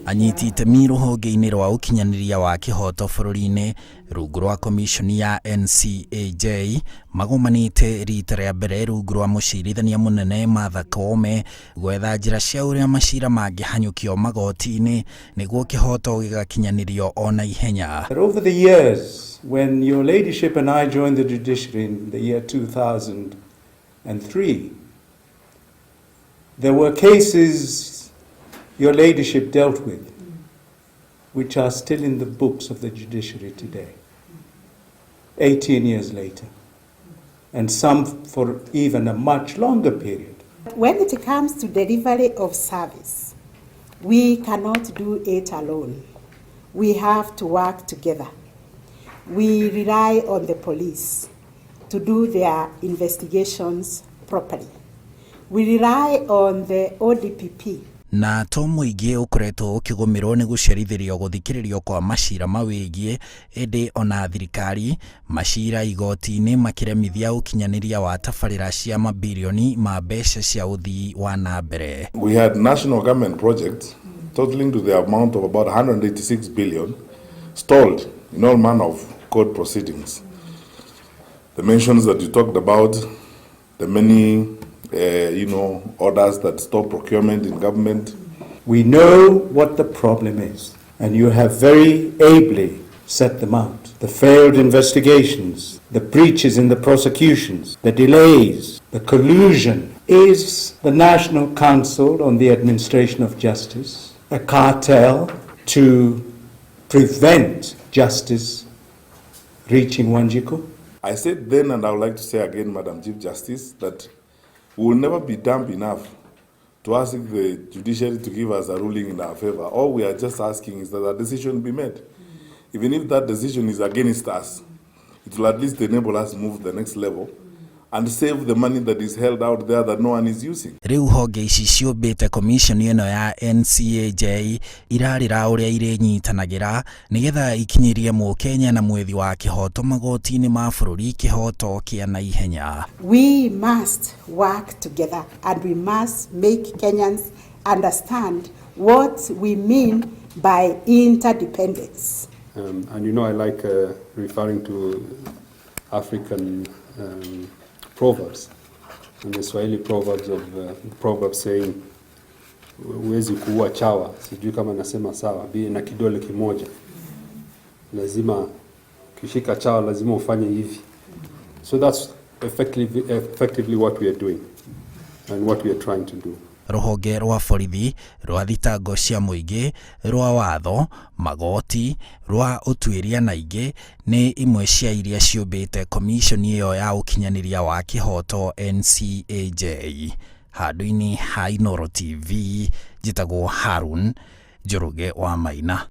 anyiti itemi rũhonge-inĩ rwa ũkinyanĩria wa kĩhoto bũrũri-inĩ rungu rwa komishoni ya NCAJ magomanĩte rita rĩa mbere rungu rwa mũcirithania mũnene Martha Koome gwetha njĩra cia ũrĩa macira mangĩhanyũkio magoti-inĩ nĩguo kĩhoto gĩgakinyanĩrio ona ihenya. Over the years, when your ladyship and I joined the judiciary in the year 2003, there were cases your ladyship dealt with, which are still in the books of the judiciary today, 18 years later, and some for even a much longer period. When it comes to delivery of service, we cannot do it alone. We have to work together. We rely on the police to do their investigations properly. We rely on the ODPP. Na to mũingĩ ũkoretwo ũkĩgũmĩrwo nĩ gũcerithĩrio gũthikĩrĩrio kwa macira mawĩgiĩ ĩndĩ ona thirikari Maciira igoti-inĩ makĩremithia ũkinyanĩria wa tabarĩra cia mabilioni ma mbeca cia ũthii wa na mbere. We had national government projects totaling to the amount of about 186 billion stalled in all manner of court proceedings. The mentions that you talked about, the many orders that stop procurement in government. We know what the problem is, and you have very ably set them out. The failed investigations, the breaches in the prosecutions, the delays, the collusion. Is the National Council on the Administration of Justice a cartel to prevent justice reaching Wanjiku? I said then, and I would like to say again, Madam Chief Justice, that we will never be dumb enough to ask the judiciary to give us a ruling in our favor. All we are just asking is that a decision be made. Even if that decision is against us, it will at least enable us to move to the next level and save the money that is held out there that no one is using. Riu honge ici ciũmbĩte komishoni ĩno ya NCAJ irarĩra ũrĩa irĩnyitanagĩra nĩgetha ikinyirie mũkenya na mwethi wa kĩhoto magoti-inĩ ma bũrũri kĩhoto kĩa na ihenya. We must work together and we must make Kenyans understand what we mean by interdependence. And I like referring to African proverbs, and the Swahili proverbs saying huwezi kuua chawa, sijui kama nasema sawa, na kidole kimoja. Lazima kishika chawa lazima ufanye hivi. So that's effectively what we are doing and what we are trying to do. Rũhonge rwa borithi rwa thitango cia mũingĩ rwa watho magoti rwa ũtuĩria na ingĩ nĩ imwe cia iria ciũmbĩte komishoni ĩyo ya ũkinyanĩria wa kĩhoto NCAJ. Handũ-inĩ ha Inooro TV njĩtagwo Harun Njoroge wa Maina.